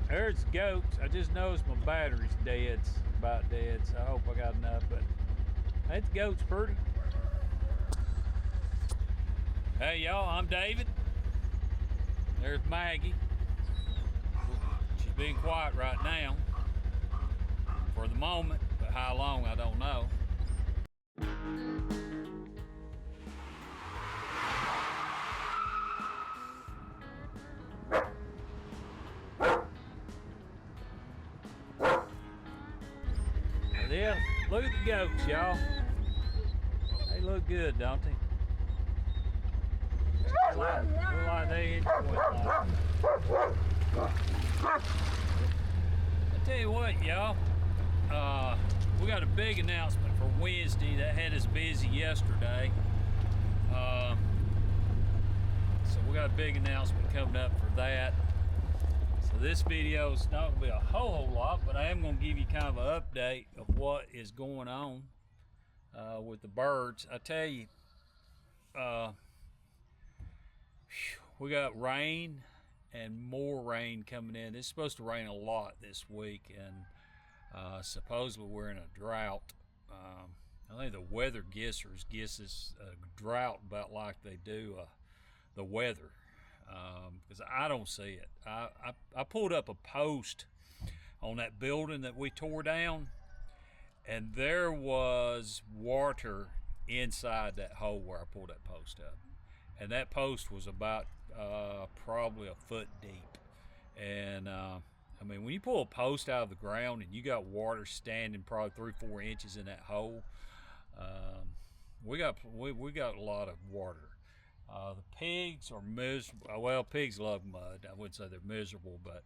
There's goats. I just noticed my battery's dead, about dead, so I hope I got enough, but ain't the goats pretty? Hey y'all, I'm David. There's Maggie. She's being quiet right now for the moment, but how long I don't know. Yeah, look at the goats, y'all. They look good, don't they? Look like they enjoy life. I tell you what, y'all. We got a big announcement for Wednesday that had us busy yesterday. So we got a big announcement coming up for that. So this video is not going to be a whole lot, but I am going to give you kind of an update of what is going on with the birds. I tell you, we got rain and more rain coming in. It's supposed to rain a lot this week, and supposedly we're in a drought. I think the weather guessers guess it's a drought about like they do the weather, because I don't see it. I pulled up a post on that building that we tore down, and there was water inside that hole where I pulled that post up, and that post was about probably a foot deep. And I mean, when you pull a post out of the ground and you got water standing probably 3-4 inches in that hole, we got a lot of water. The pigs are miserable. Well, pigs love mud. I wouldn't say they're miserable, but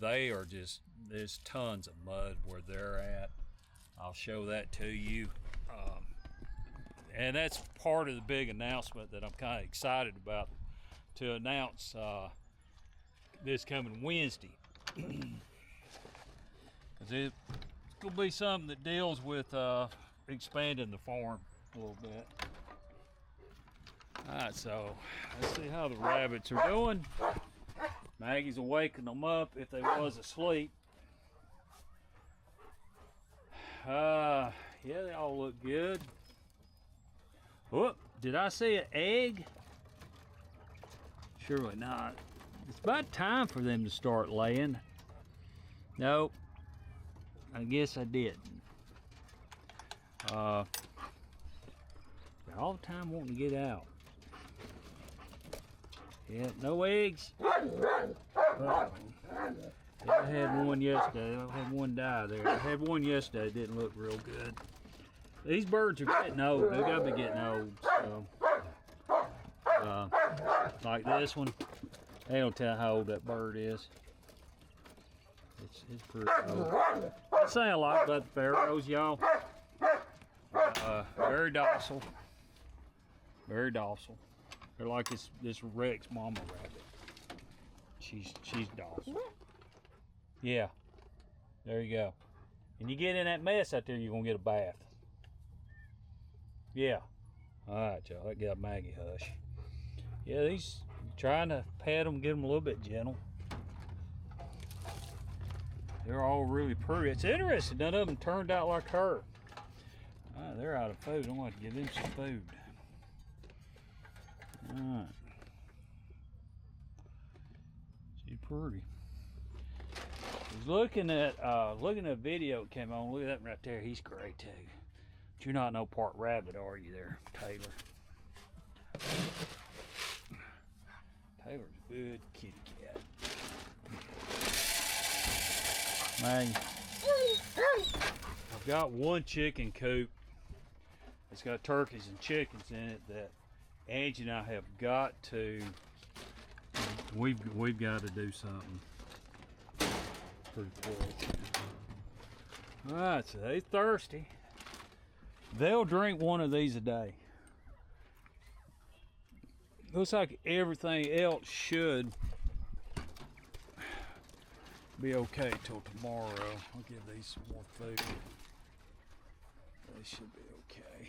they are just, there's tons of mud where they're at. I'll show that to you. And that's part of the big announcement that I'm kind of excited about to announce this coming Wednesday. Because it's going to be something that deals with expanding the farm a little bit. Alright, so let's see how the rabbits are doing. Maggie's waking them up if they was asleep. Yeah, they all look good. Whoop, did I see an egg? Surely not. It's about time for them to start laying. Nope, I guess I didn't. They're all the time wanting to get out. Yeah, no eggs. I had one yesterday. I had one die there. I had one yesterday. It didn't look real good. These birds are getting old. They gotta be getting old. So, like this one, they don't tell how old that bird is. It's pretty old. I say a lot about the Pharaohs, y'all. Very docile. Very docile. They're like this Rex mama rabbit. She's docile. Yeah. There you go. And you get in that mess out there, you're gonna get a bath. Yeah. Alright, y'all. That got Maggie hush. Yeah, these trying to pet them, get them a little bit gentle. They're all really pretty. It's interesting, none of them turned out like her. Alright, they're out of food. I'm gonna have to give them some food. Alright. She's pretty. I was looking at a video that came on. Look at that right there. He's great too. But you're not no part rabbit, are you there, Taylor? Taylor's a good kitty cat. Man, I've got one chicken coop. It's got turkeys and chickens in it that Angie and I have got to. We've got to do something pretty quick. All right, so they're thirsty. They'll drink one of these a day. Looks like everything else should be okay till tomorrow. I'll give these some more food. They should be okay.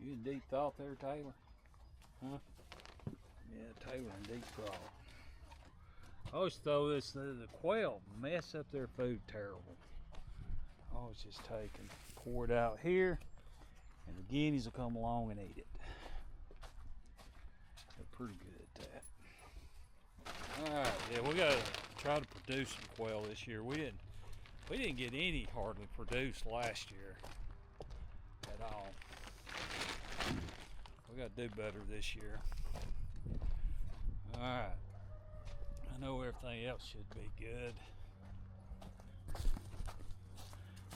You in deep thought there, Taylor? Huh? Yeah, Taylor in deep thought. I always throw this, the quail mess up their food terrible. I always just take and pour it out here, and the guineas will come along and eat it. They're pretty good at that. Alright, yeah, we gotta try to produce some quail this year. We didn't get any hardly produced last year at all. We gotta do better this year. Alright. I know everything else should be good.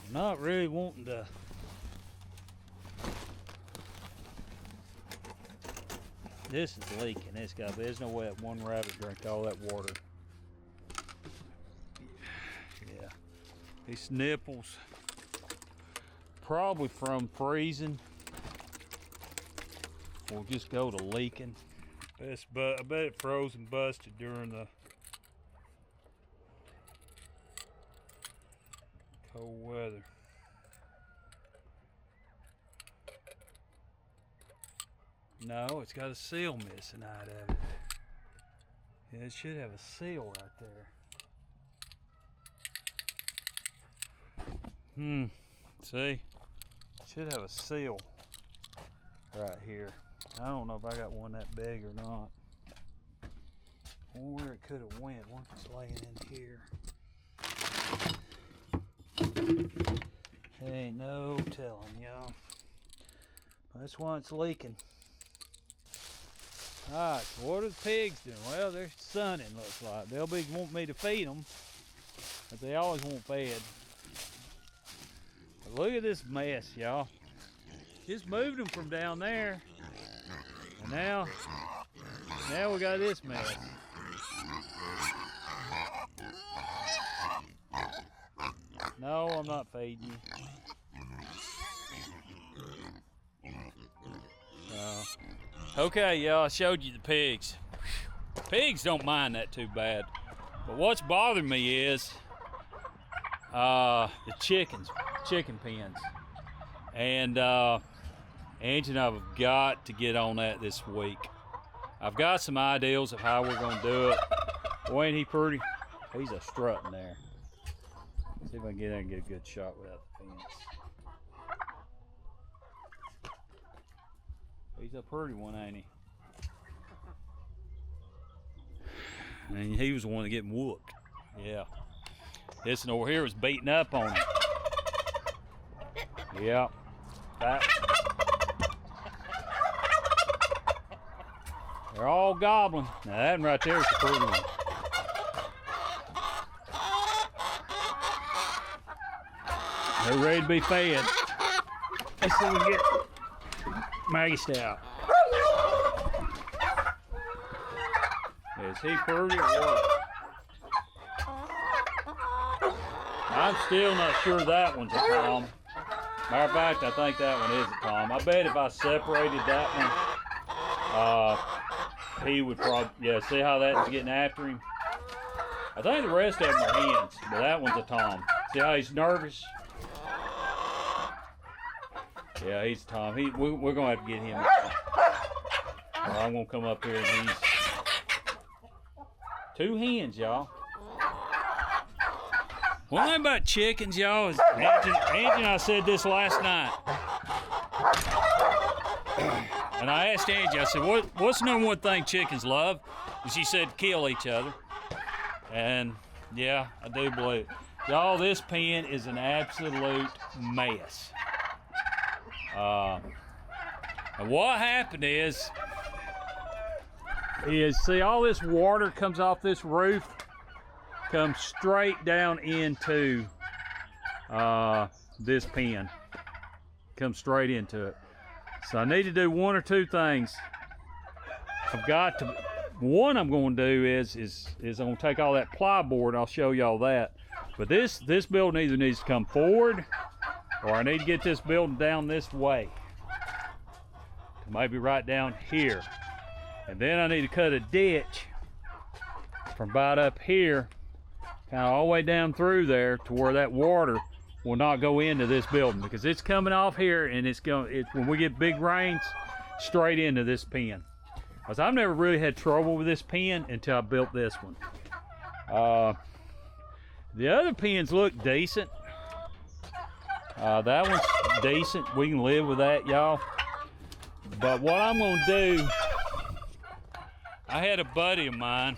I'm not really wanting to this is leaking. There's no way that one rabbit drank all that water. Yeah. These nipples probably from freezing will just go to leaking. I bet it froze and busted during the cold weather. No, it's got a seal missing out of it. Yeah, it should have a seal right there. See? It should have a seal right here. I don't know if I got one that big or not. I wonder where it could have went. One that's laying in here. Ain't no telling, y'all. That's why it's leaking. Alright, so what are the pigs doing? Well, they're sunning, looks like. They'll be wanting me to feed them, but they always want fed. But look at this mess, y'all. Just moved them from down there, and now we got this mess. No, I'm not feeding you. Okay, y'all, I showed you the pigs. Pigs don't mind that too bad. But what's bothering me is the chicken pens. And Angie and I have got to get on that this week. I've got some ideas of how we're gonna do it. Boy, ain't he pretty? He's a strutting there. See if I can get there and get a good shot without the fence. He's a pretty one, ain't he? And he was the one getting whooped. Yeah. This one over here was beating up on him. Yeah. They're all gobbling. Now that one right there is the pretty one. They're ready to be fed. Let's see if we can get Maggie out. Is he pretty or what? I'm still not sure that one's a tom. Matter of fact, I think that one is a tom. I bet if I separated that one, he would probably, yeah, see how that's getting after him? I think the rest of them are hens, but that one's a tom. See how he's nervous? Yeah, he's a tom. We're going to have to get him out. Or I'm going to come up here and he's... 2 hens, y'all. One thing about chickens, y'all, is Angie and I said this last night. And I asked Angie, I said, what's the number one thing chickens love? And she said, kill each other. And yeah, I do believe it. Y'all, this pen is an absolute mess. And what happened is see all this water comes off this roof, comes straight down into this pen. Comes straight into it. So I need to do one or two things. One I'm going to do is I'm going to take all that plyboard, I'll show y'all that. But this building either needs to come forward, or I need to get this building down this way. Maybe right down here. And then I need to cut a ditch from about up here, kind of all the way down through there to where that water will not go into this building because it's coming off here, and when we get big rains, straight into this pen. Because I've never really had trouble with this pen until I built this one. The other pens look decent. That one's decent. We can live with that, y'all. But what I'm gonna do, I had a buddy of mine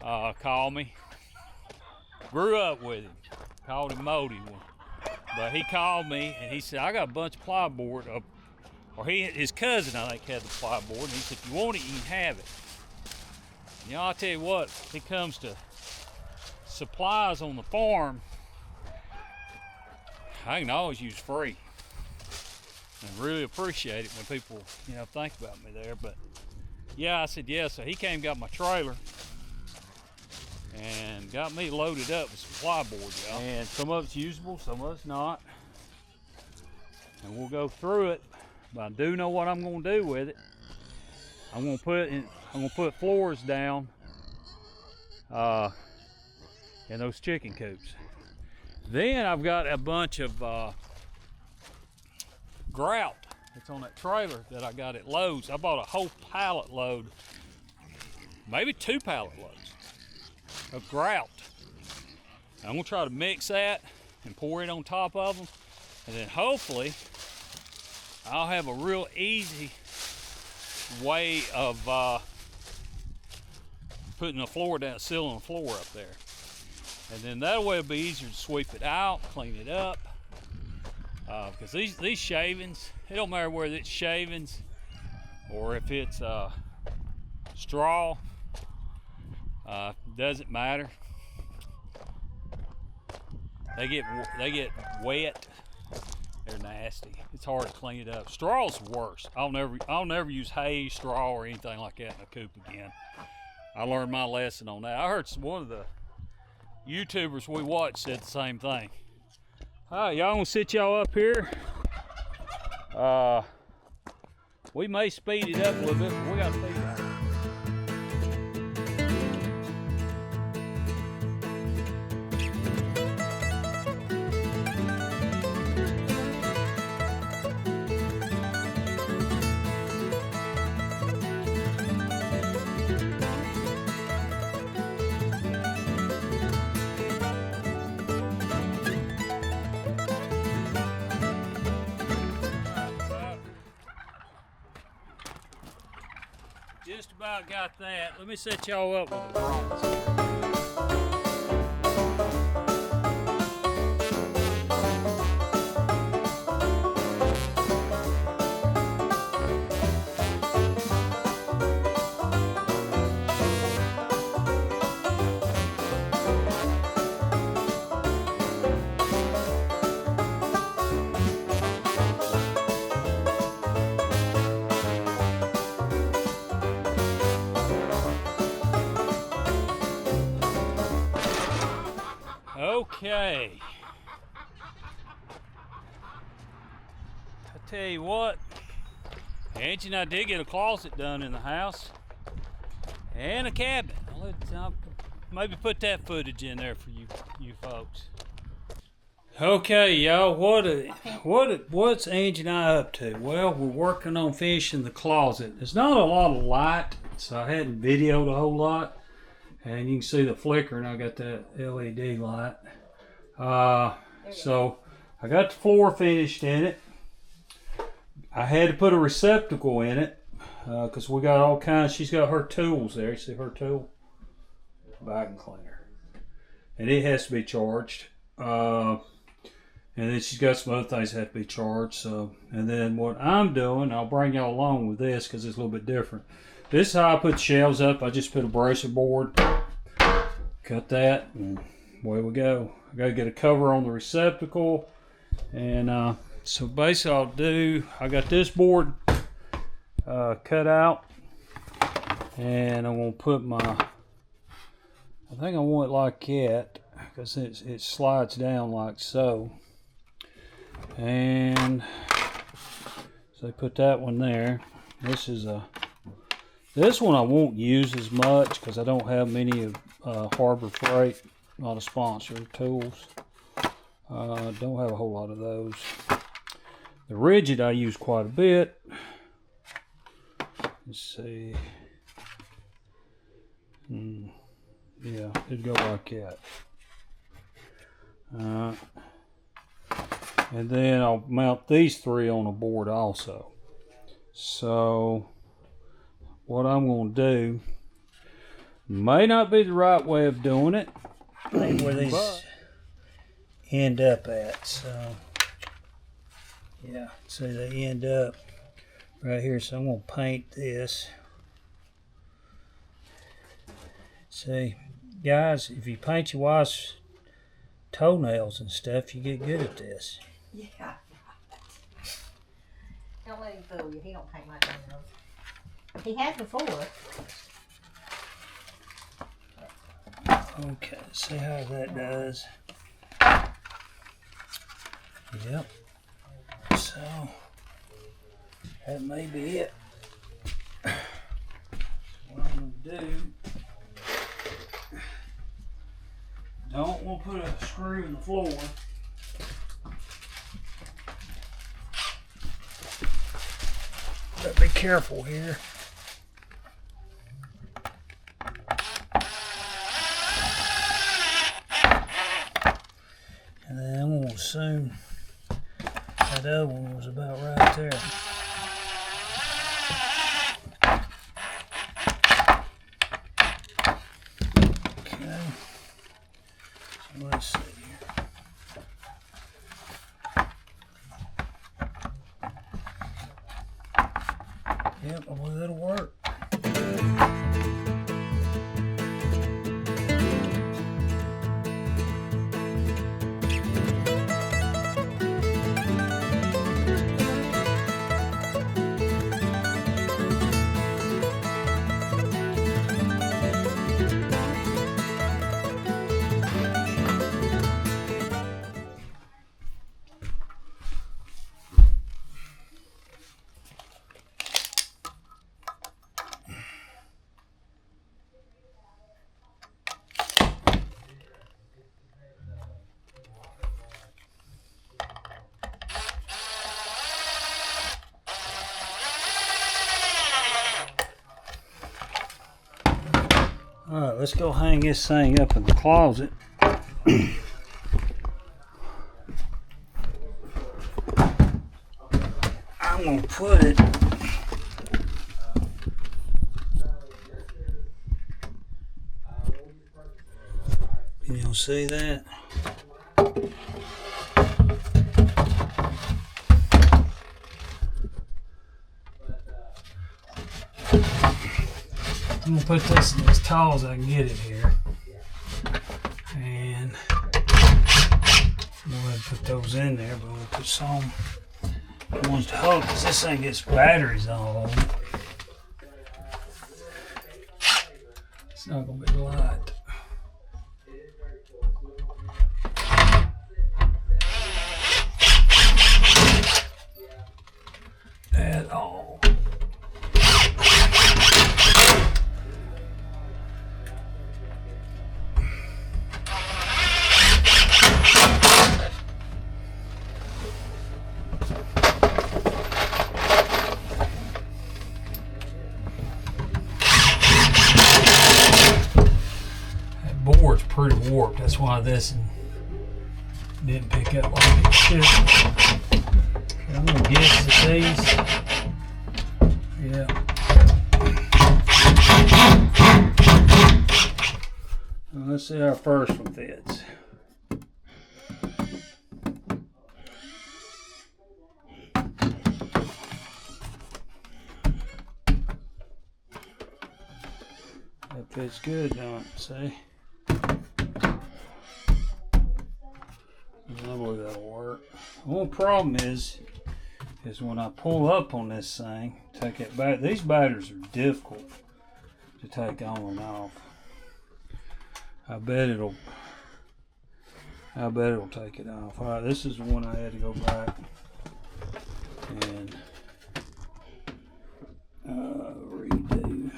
call me. Grew up with him. Called him Modi. But he called me and he said, I got a bunch of plyboard up. Or his cousin, I think, had the plyboard. And he said, if you want it, you can have it. You know, I'll tell you what, when it comes to supplies on the farm, I can always use free. And really appreciate it when people, you know, think about me there. But yeah, I said yes. So he came and got my trailer and got me loaded up with some plyboard, y'all. And some of it's usable, some of it's not. And we'll go through it. But I do know what I'm gonna do with it. I'm gonna put floors down in those chicken coops. Then I've got a bunch of grout that's on that trailer that I got at Lowe's. I bought a whole pallet load, maybe 2 pallet loads of grout. I'm gonna try to mix that and pour it on top of them, and then hopefully I'll have a real easy way of putting the floor down, sealing the floor up there. And then that way it'll be easier to sweep it out, clean it up. Because these shavings, it don't matter whether it's shavings or if it's straw, doesn't matter. They get wet. They're nasty. It's hard to clean it up. Straw's worse. I'll never use hay, straw, or anything like that in a coop again. I learned my lesson on that. I heard one of the YouTubers we watched said the same thing. All right, y'all, gonna sit y'all up here. We may speed it up a little bit, but we got to feed it. Just about got that. Let me set y'all up with the bronze. Okay. I tell you what, Angie and I did get a closet done in the house and a cabinet. I'll maybe put that footage in there for you folks. Okay, y'all, what's Angie and I up to? Well, we're working on finishing the closet. There's not a lot of light, so I hadn't videoed a whole lot. And you can see the flicker, and I got that LED light. So I got the floor finished in it. I had to put a receptacle in it because we got all kinds. She's got her tools there. You see her tool? Vacuum cleaner. And it has to be charged. And then she's got some other things that have to be charged. So, and then what I'm doing, I'll bring y'all along with this because it's a little bit different. This is how I put the shelves up. I just put a bracer board, cut that, and away we go. I gotta get a cover on the receptacle. And so basically I'll do, I got this board cut out, and I'm gonna put my, I think I want it like that because it slides down like so. And so I put that one there. This one I won't use as much because I don't have many of Harbor Freight, not a sponsor, tools. Don't have a whole lot of those. The rigid I use quite a bit. Let's see. Yeah, it'd go like that. And then I'll mount these three on a board also. So what I'm going to do may not be the right way of doing it. Ain't where these end up at. So yeah, see they end up right here. So I'm going to paint this. See, guys, if you paint your wife's toenails and stuff, you get good at this. Yeah. Don't let him fool you. He don't paint my toenails. He has before. Okay, see how that does. Yep. So that may be it. What I'm gonna do, don't want to put a screw in the floor. But be careful here. And then I'm gonna assume that other one was about right there. Okay. So let's see here. Yep, I believe that'll work. Alright, let's go hang this thing up in the closet. I'm going to put it can you see that? I'm going to put this in as tall as I can get it here. And I'm going to put those in there, but we'll put some ones to hold because this thing gets batteries all over it. It's not going to be light. At all. Board's pretty warped. That's why this didn't pick up like it should. I'm gonna guess that these, yeah. Well, let's see how our first one fits. That fits good, don't it? See? I believe that'll work. The only problem is when I pull up on this thing, take it back. These batteries are difficult to take on and off. I bet it'll take it off. All right, this is the one I had to go back and redo.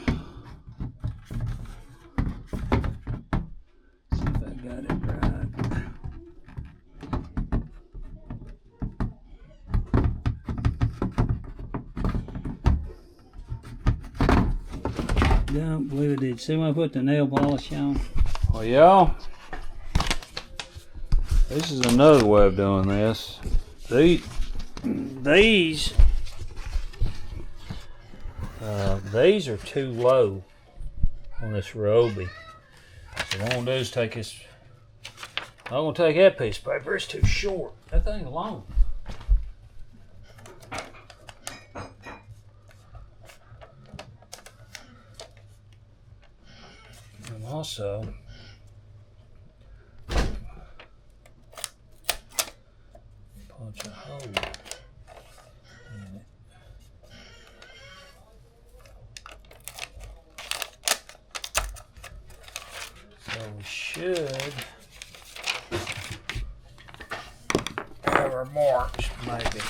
See if I got it right. Don't believe it did. See when I put the nail polish on? Well, y'all, this is another way of doing this. These are too low on this Ryobi. So what I'm gonna do is take this. I'm gonna take that piece of paper. It's too short. That thing long. And also, punch a hole in it. So we should have our marks, maybe.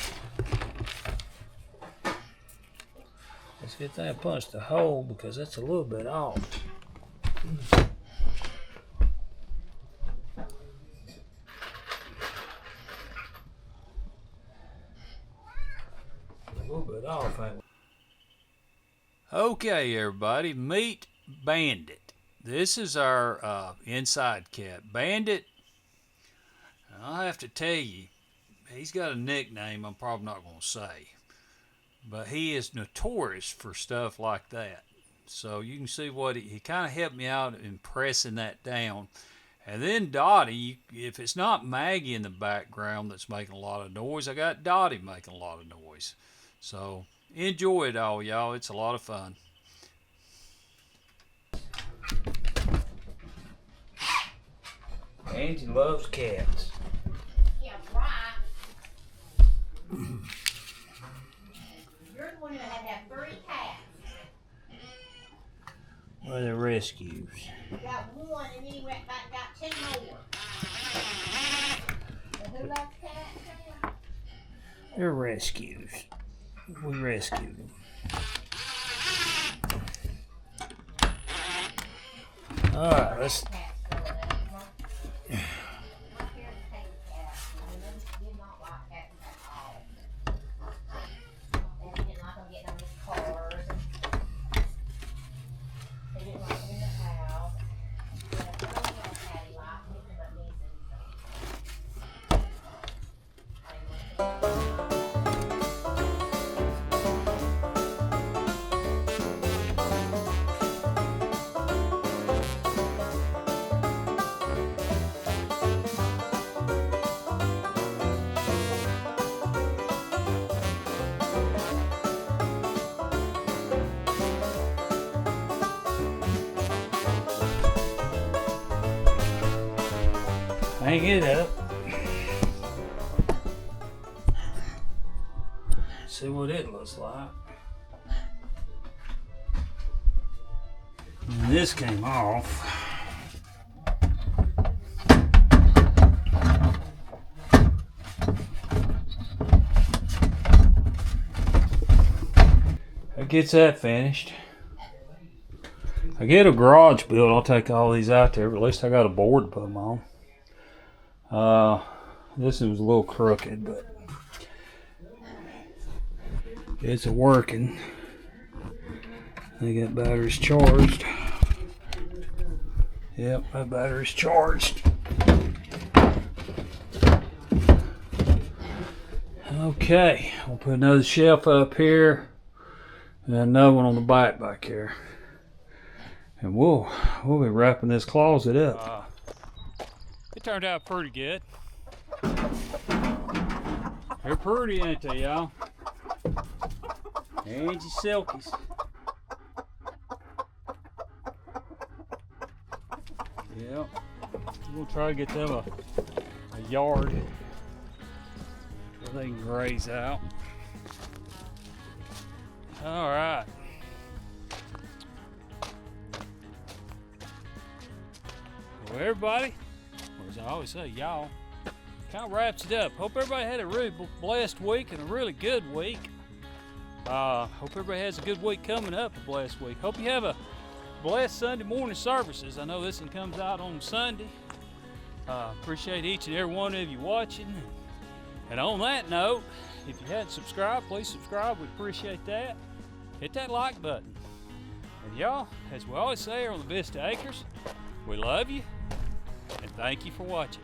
Let's get that punched a hole because that's a little bit off. A little bit off, ain't it? Okay, everybody, meet Bandit. This is our inside cat. Bandit, I'll have to tell you, he's got a nickname I'm probably not going to say. But he is notorious for stuff like that. So you can see what he kind of helped me out in pressing that down. And then Dottie, if it's not Maggie in the background that's making a lot of noise, I got Dottie making a lot of noise. So enjoy it all, y'all. It's a lot of fun. Angie loves cats. Yeah, right. You're the one who had to have 3 cats. Well, they're rescues. You got 1 and then you went back and got 2 more. And who loves cats? They're rescues. We rescued them. All right, let's. Hang it up. See what it looks like. And this came off. That gets that finished. I get a garage built, I'll take all these out there, but at least I got a board to put them on. This was a little crooked, but it's working. I think that battery's charged. Yep, that battery's charged. Okay, we'll put another shelf up here and another one on the back here. And we'll be wrapping this closet up. It turned out pretty good. They're pretty, ain't they, y'all? Angie Silkies. Yeah. We'll try to get them a yard where they can graze out. All right. Well, everybody, as I always say, y'all, kind of wraps it up. Hope everybody had a really blessed week and a really good week. Hope everybody has a good week coming up, a blessed week. Hope you have a blessed Sunday morning services. I know this one comes out on Sunday. Appreciate each and every one of you watching. And on that note, if you hadn't subscribed, please subscribe. We appreciate that. Hit that like button. And y'all, as we always say on the Vista Acres, we love you and thank you for watching.